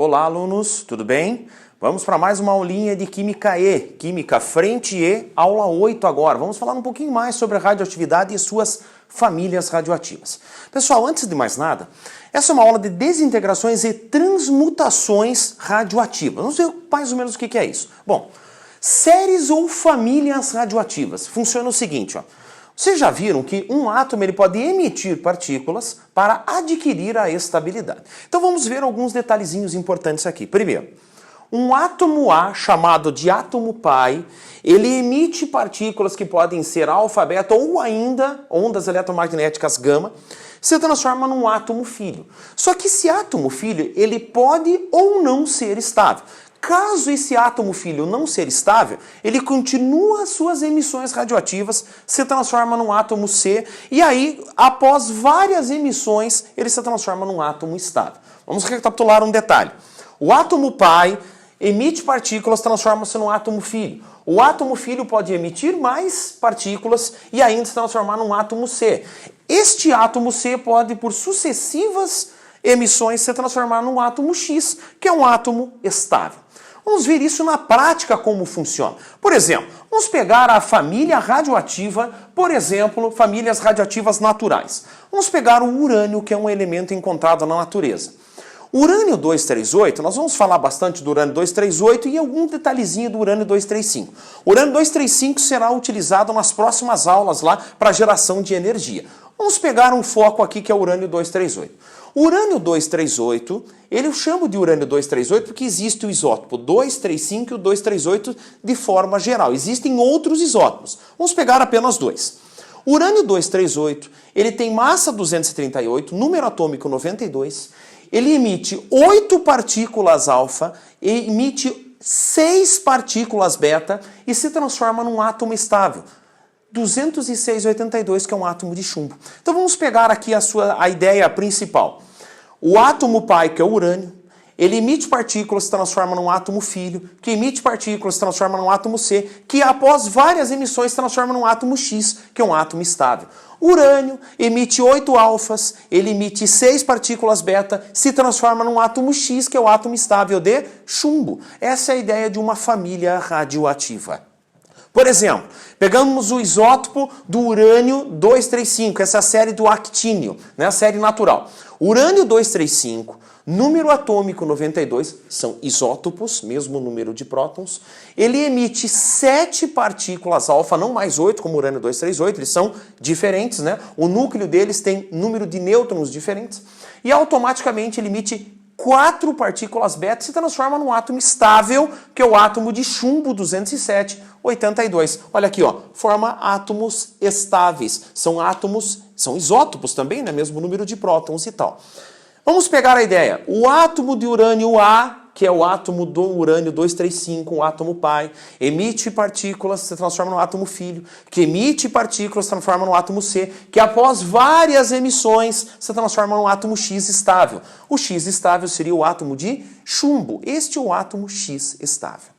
Olá, alunos, tudo bem? Vamos para mais uma aulinha de Química E, Química Frente E, aula 8 agora. Vamos falar um pouquinho mais sobre a radioatividade e suas famílias radioativas. Pessoal, antes de mais nada, essa é uma aula de desintegrações e transmutações radioativas. Vamos ver mais ou menos o que é isso. Bom, séries ou famílias radioativas. Funciona o seguinte, ó. Vocês já viram que um átomo ele pode emitir partículas para adquirir a estabilidade. Então vamos ver alguns detalhezinhos importantes aqui. Primeiro, um átomo A, chamado de átomo pai, ele emite partículas que podem ser alfa, beta ou ainda ondas eletromagnéticas gama, se transforma num átomo filho. Só que esse átomo filho, ele pode ou não ser estável. Caso esse átomo filho não ser estável, ele continua suas emissões radioativas, se transforma num átomo C, e aí, após várias emissões, ele se transforma num átomo estável. Vamos recapitular um detalhe. O átomo pai emite partículas, transforma-se num átomo filho. O átomo filho pode emitir mais partículas e ainda se transformar num átomo C. Este átomo C pode, por sucessivas emissões, se transformar num átomo X, que é um átomo estável. Vamos ver isso na prática como funciona. Por exemplo, vamos pegar a família radioativa, por exemplo, famílias radioativas naturais. Vamos pegar o urânio, que é um elemento encontrado na natureza. O urânio 238, nós vamos falar bastante do urânio 238 e algum detalhezinho do urânio 235. O urânio 235 será utilizado nas próximas aulas lá para geração de energia. Vamos pegar um foco aqui que é o urânio 238. O urânio 238, eu chamo de urânio 238 porque existe o isótopo 235 e o 238 de forma geral. Existem outros isótopos. Vamos pegar apenas dois. O urânio 238, ele tem massa 238, número atômico 92, ele emite 8 partículas alfa, emite 6 partículas beta e se transforma num átomo estável. 206,82, que é um átomo de chumbo. Então vamos pegar aqui a ideia principal. O átomo pai, que é o urânio, ele emite partículas, se transforma num átomo filho, que emite partículas, se transforma num átomo C, que após várias emissões se transforma num átomo X, que é um átomo estável. O urânio emite 8 alfas, ele emite 6 partículas beta, se transforma num átomo X, que é o átomo estável de chumbo. Essa é a ideia de uma família radioativa. Por exemplo, pegamos o isótopo do urânio 235, essa é a série do actínio, né, a série natural. Urânio 235, número atômico 92, são isótopos, mesmo número de prótons. Ele emite 7 partículas alfa, não mais 8 como o urânio 238, eles são diferentes, né? O núcleo deles tem número de nêutrons diferentes. E automaticamente ele emite 4 partículas beta e se transforma num átomo estável, que é o átomo de chumbo 207,82. Olha aqui, ó, forma átomos estáveis. São átomos, são isótopos também, né? Mesmo número de prótons e tal. Vamos pegar a ideia. O átomo de urânio A, que é o átomo do urânio 235, um átomo pai, emite partículas, se transforma no átomo filho, que emite partículas, se transforma no átomo C, que após várias emissões se transforma no átomo X estável. O X estável seria o átomo de chumbo. Este é o átomo X estável.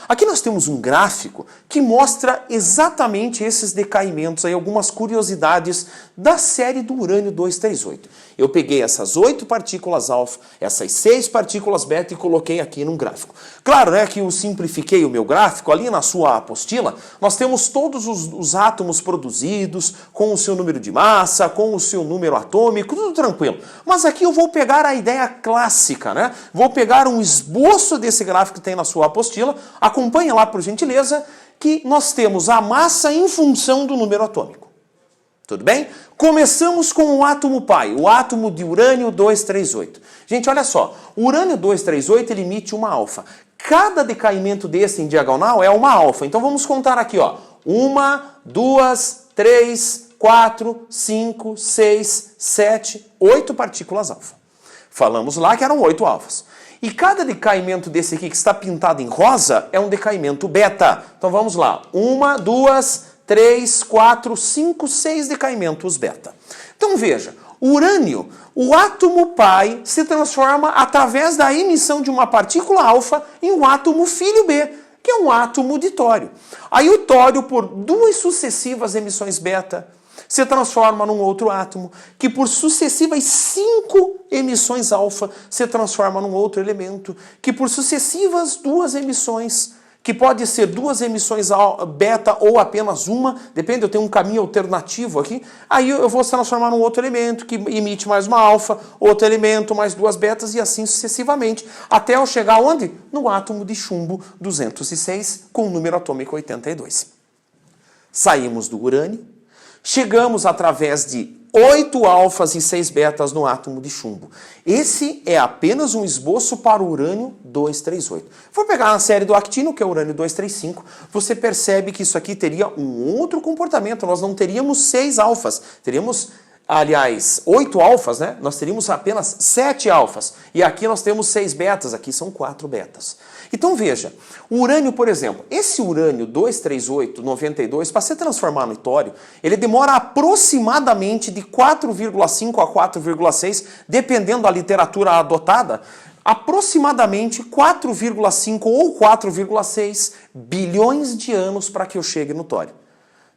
Aqui nós temos um gráfico que mostra exatamente esses decaimentos, aí, algumas curiosidades da série do urânio 238. Eu peguei essas 8 partículas alfa, essas 6 partículas beta e coloquei aqui num gráfico. Claro, né, que eu simplifiquei o meu gráfico, ali na sua apostila, nós temos todos os átomos produzidos, com o seu número de massa, com o seu número atômico, tudo tranquilo. Mas aqui eu vou pegar a ideia clássica, né? Vou pegar um esboço desse gráfico que tem na sua apostila, acompanhe lá, por gentileza, que nós temos a massa em função do número atômico. Tudo bem? Começamos com o átomo pai, o átomo de urânio 238. Gente, olha só, o urânio 238 ele emite uma alfa. Cada decaimento desse em diagonal é uma alfa. Então vamos contar aqui, ó. 1, 2, 3, 4, 5, 6, 7, 8 partículas alfa. Falamos lá que eram 8 alfas. E cada decaimento desse aqui que está pintado em rosa é um decaimento beta. Então vamos lá. 1, 2, 3, 4, 5, 6 decaimentos beta. Então veja, o urânio, o átomo pai se transforma através da emissão de uma partícula alfa em um átomo filho B, que é um átomo de tório. Aí o tório, por 2 sucessivas emissões beta, se transforma num outro átomo, que por sucessivas 5 emissões alfa se transforma num outro elemento, que por sucessivas 2 emissões, que pode ser 2 emissões beta ou apenas uma, depende, eu tenho um caminho alternativo aqui, aí eu vou se transformar num outro elemento que emite mais uma alfa, outro elemento, mais 2 betas e assim sucessivamente, até eu chegar onde? No átomo de chumbo 206 com o número atômico 82. Saímos do urânio, chegamos através de 8 alfas e 6 betas no átomo de chumbo. Esse é apenas um esboço para o urânio 238. Vou pegar na série do actínio, que é o urânio 235, você percebe que isso aqui teria um outro comportamento. Nós não teríamos 6 alfas, teríamos, aliás, 8 alfas, né? Nós teríamos apenas 7 alfas. E aqui nós temos 6 betas, aqui são 4 betas. Então veja, o urânio, por exemplo, esse urânio 238, 92, para se transformar no tório, ele demora aproximadamente de 4,5 a 4,6, dependendo da literatura adotada, aproximadamente 4,5 ou 4,6 bilhões de anos para que eu chegue no tório.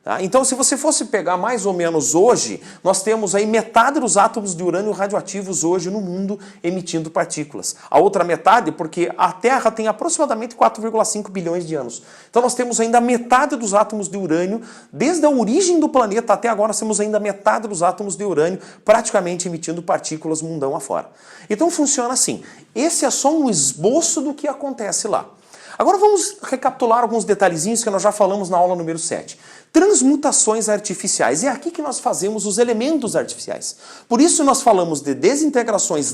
Tá? Então, se você fosse pegar mais ou menos hoje, nós temos aí metade dos átomos de urânio radioativos hoje no mundo emitindo partículas. A outra metade, porque a Terra tem aproximadamente 4,5 bilhões de anos. Então, nós temos ainda metade dos átomos de urânio, desde a origem do planeta até agora, nós temos ainda metade dos átomos de urânio praticamente emitindo partículas mundão afora. Então, funciona assim. Esse é só um esboço do que acontece lá. Agora vamos recapitular alguns detalhezinhos que nós já falamos na aula número 7. Transmutações artificiais. É aqui que nós fazemos os elementos artificiais. Por isso nós falamos de desintegração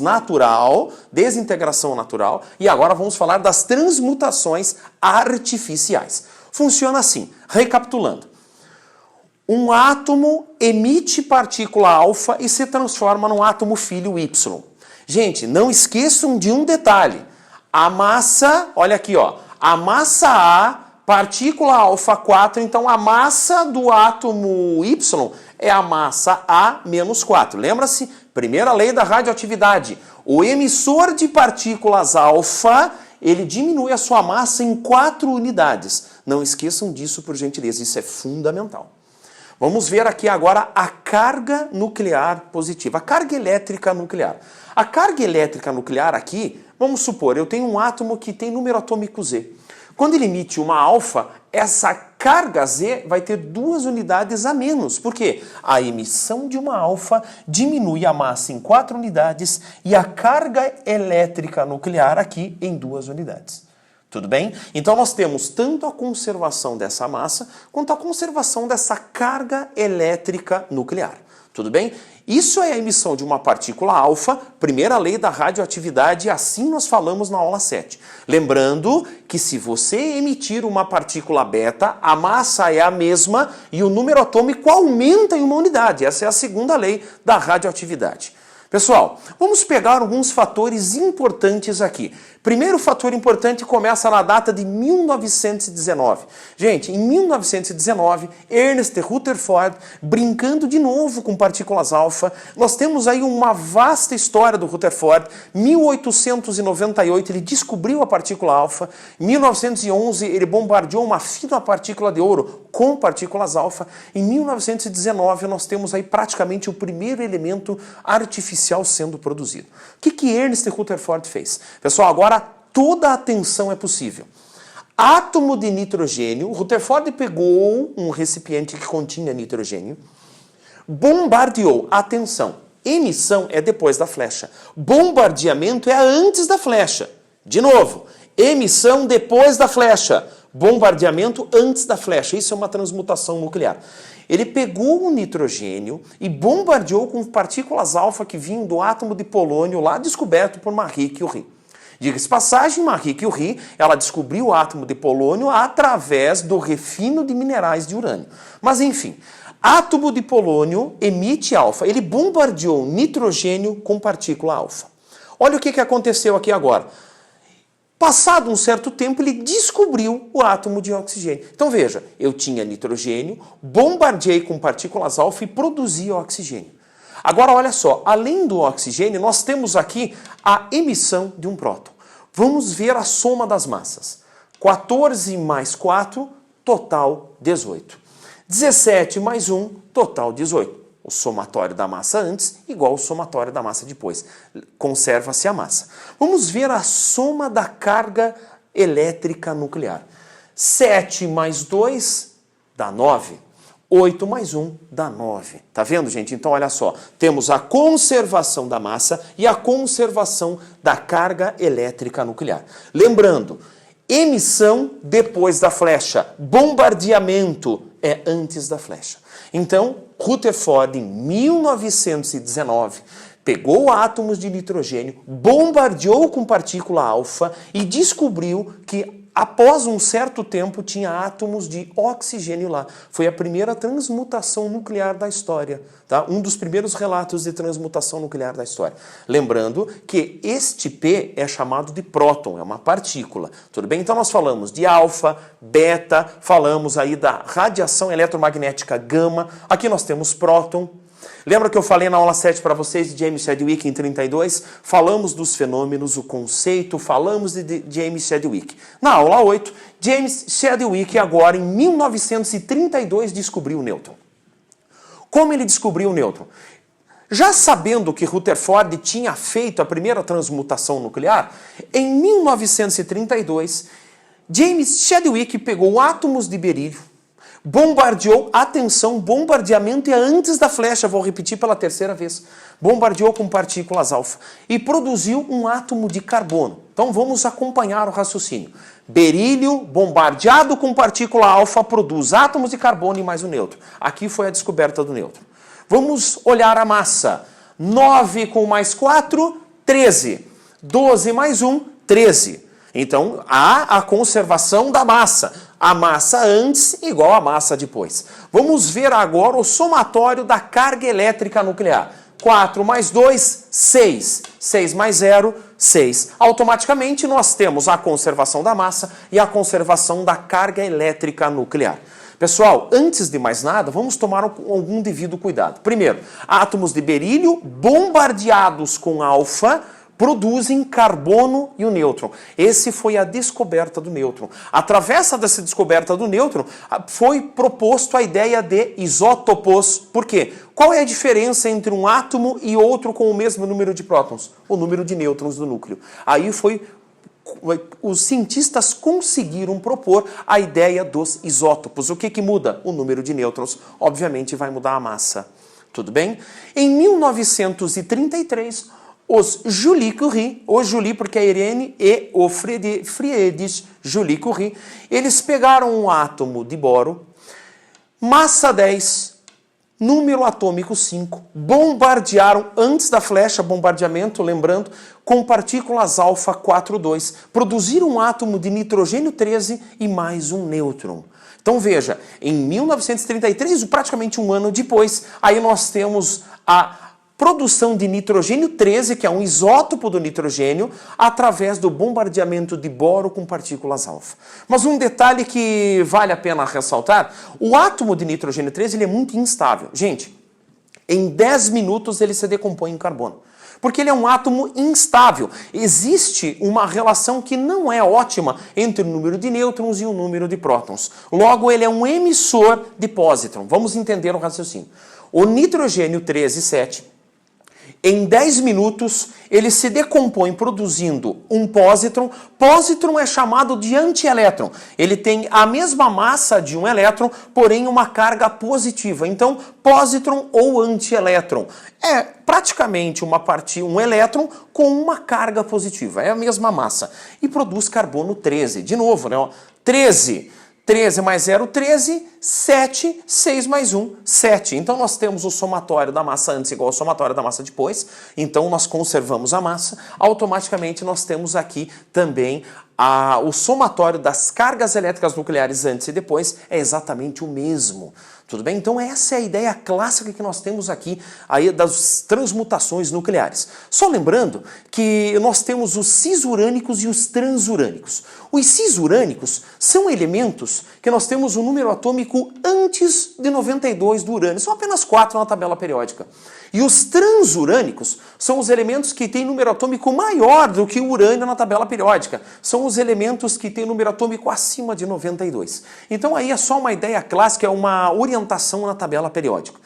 natural, e agora vamos falar das transmutações artificiais. Funciona assim, recapitulando. Um átomo emite partícula alfa e se transforma num átomo filho Y. Gente, não esqueçam de um detalhe. A massa, olha aqui, ó, a massa A, partícula alfa 4, então a massa do átomo Y é a massa A menos 4. Lembra-se? Primeira lei da radioatividade. O emissor de partículas alfa, ele diminui a sua massa em 4 unidades. Não esqueçam disso, por gentileza, isso é fundamental. Vamos ver aqui agora a carga nuclear positiva, a carga elétrica nuclear. A carga elétrica nuclear aqui, vamos supor, eu tenho um átomo que tem número atômico Z. Quando ele emite uma alfa, essa carga Z vai ter 2 unidades a menos. Por quê? A emissão de uma alfa diminui a massa em 4 unidades e a carga elétrica nuclear aqui em 2 unidades. Tudo bem? Então nós temos tanto a conservação dessa massa quanto a conservação dessa carga elétrica nuclear. Tudo bem? Isso é a emissão de uma partícula alfa, primeira lei da radioatividade, assim nós falamos na aula 7. Lembrando que se você emitir uma partícula beta, a massa é a mesma e o número atômico aumenta em 1 unidade. Essa é a segunda lei da radioatividade. Pessoal, vamos pegar alguns fatores importantes aqui. Primeiro fator importante começa na data de 1919. Gente, em 1919, Ernest Rutherford, brincando de novo com partículas alfa, nós temos aí uma vasta história do Rutherford. 1898 ele descobriu a partícula alfa. 1911 ele bombardeou uma fina partícula de ouro com partículas alfa. Em 1919 nós temos aí praticamente o primeiro elemento artificial sendo produzido. O que Ernest Rutherford fez? Pessoal, agora toda a atenção é possível. Átomo de nitrogênio, Rutherford pegou um recipiente que continha nitrogênio, bombardeou, atenção, emissão é depois da flecha, bombardeamento é antes da flecha. De novo, emissão depois da flecha, bombardeamento antes da flecha. Isso é uma transmutação nuclear. Ele pegou o nitrogênio e bombardeou com partículas alfa que vinham do átomo de polônio lá descoberto por Marie Curie. Diga-se de passagem, Marie Curie, ela descobriu o átomo de polônio através do refino de minerais de urânio. Mas enfim, átomo de polônio emite alfa. Ele bombardeou nitrogênio com partícula alfa. Olha o que aconteceu aqui agora. Passado um certo tempo, ele descobriu o átomo de oxigênio. Então veja, eu tinha nitrogênio, bombardeei com partículas alfa e produzi oxigênio. Agora olha só, além do oxigênio, nós temos aqui a emissão de um próton. Vamos ver a soma das massas. 14 mais 4, total 18. 17 mais 1, total 18. O somatório da massa antes igual ao somatório da massa depois. Conserva-se a massa. Vamos ver a soma da carga elétrica nuclear. 7 mais 2 dá 9. 8 mais 1 dá 9. Tá vendo, gente? Então, olha só. Temos a conservação da massa e a conservação da carga elétrica nuclear. Lembrando, emissão depois da flecha. Bombardeamento é antes da flecha. Então, Rutherford, em 1919, pegou átomos de nitrogênio, bombardeou com partícula alfa e descobriu que após um certo tempo tinha átomos de oxigênio lá. Foi a primeira transmutação nuclear da história, tá? Um dos primeiros relatos de transmutação nuclear da história. Lembrando que este P é chamado de próton, é uma partícula. Tudo bem? Então nós falamos de alfa, beta, falamos aí da radiação eletromagnética gama. Aqui nós temos próton. Lembra que eu falei na aula 7 para vocês de James Chadwick em 32? Falamos dos fenômenos, o conceito, falamos de James Chadwick. Na aula 8, James Chadwick agora em 1932 descobriu o nêutron. Como ele descobriu o nêutron? Já sabendo que Rutherford tinha feito a primeira transmutação nuclear, em 1932, James Chadwick pegou átomos de berílio, bombardeou, atenção, bombardeamento é antes da flecha, vou repetir pela terceira vez. Bombardeou com partículas alfa e produziu um átomo de carbono. Então vamos acompanhar o raciocínio. Berílio bombardeado com partícula alfa produz átomos de carbono e mais um nêutron. Aqui foi a descoberta do nêutron. Vamos olhar a massa. 9 com mais 4, 13. 12 mais 1, 13. Então, há a conservação da massa. A massa antes igual a massa depois. Vamos ver agora o somatório da carga elétrica nuclear. 4 mais 2, 6. 6 mais 0, 6. Automaticamente, nós temos a conservação da massa e a conservação da carga elétrica nuclear. Pessoal, antes de mais nada, vamos tomar algum devido cuidado. Primeiro, átomos de berílio bombardeados com alfa produzem carbono e o nêutron. Esse foi a descoberta do nêutron. Através dessa descoberta do nêutron, foi proposto a ideia de isótopos. Por quê? Qual é a diferença entre um átomo e outro com o mesmo número de prótons? O número de nêutrons do núcleo. Aí os cientistas conseguiram propor a ideia dos isótopos. O que muda? O número de nêutrons. Obviamente vai mudar a massa. Tudo bem? Em 1933, os Julie Curie, o Julie porque é Irene e o Friedrich Julie Curie, eles pegaram um átomo de boro, massa 10, número atômico 5, bombardearam antes da flecha, bombardeamento, lembrando, com partículas alfa 4,2, produziram um átomo de nitrogênio 13 e mais um nêutron. Então veja, em 1933, praticamente um ano depois, aí nós temos a produção de nitrogênio 13, que é um isótopo do nitrogênio, através do bombardeamento de boro com partículas alfa. Mas um detalhe que vale a pena ressaltar, o átomo de nitrogênio 13 ele é muito instável. Gente, em 10 minutos ele se decompõe em carbono. Porque ele é um átomo instável. Existe uma relação que não é ótima entre o número de nêutrons e o número de prótons. Logo, ele é um emissor de pósitron. Vamos entender o raciocínio. O nitrogênio 13, 7... em 10 minutos, ele se decompõe produzindo um pósitron. Pósitron é chamado de antielétron. Ele tem a mesma massa de um elétron, porém uma carga positiva. Então, pósitron ou antielétron é praticamente um elétron com uma carga positiva. É a mesma massa. E produz carbono 13. De novo, né? 13. 13 mais 0, 13, 7, 6 mais 1, 7. Então nós temos o somatório da massa antes igual ao somatório da massa depois. Então nós conservamos a massa. Automaticamente nós temos aqui também o somatório das cargas elétricas nucleares antes e depois é exatamente o mesmo. Tudo bem? Então essa é a ideia clássica que nós temos aqui aí das transmutações nucleares. Só lembrando que nós temos os cisurânicos e os transurânicos. Os cisurânicos são elementos que nós temos um número atômico atômico antes de 92 do urânio. São apenas 4 na tabela periódica. E os transurânicos são os elementos que têm número atômico maior do que o urânio na tabela periódica. São os elementos que têm número atômico acima de 92. Então aí é só uma ideia clássica, é uma orientação na tabela periódica.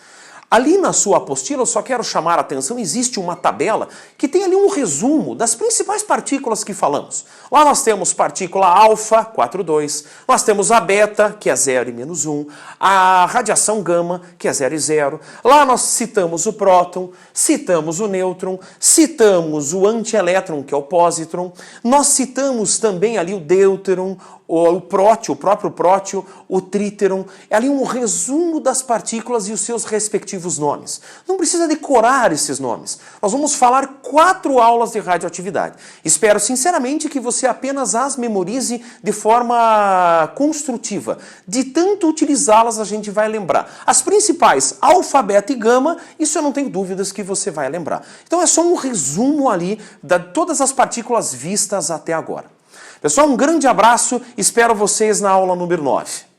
Ali na sua apostila, eu só quero chamar a atenção, existe uma tabela que tem ali um resumo das principais partículas que falamos. Lá nós temos partícula alfa, 4,2, nós temos a beta, que é 0 e menos 1, a radiação gama, que é 0 e 0. Lá nós citamos o próton, citamos o nêutron, citamos o antielétron, que é o pósitron, nós citamos também ali o deuteron, o prótio, o próprio prótio, o tríteron. É ali um resumo das partículas e os seus respectivos nomes. Não precisa decorar esses nomes. Nós vamos falar 4 aulas de radioatividade. Espero sinceramente que você apenas as memorize de forma construtiva. De tanto utilizá-las, a gente vai lembrar. As principais, alfa, beta e gama, isso eu não tenho dúvidas que você vai lembrar. Então é só um resumo ali de todas as partículas vistas até agora. Pessoal, um grande abraço, espero vocês na aula número 9.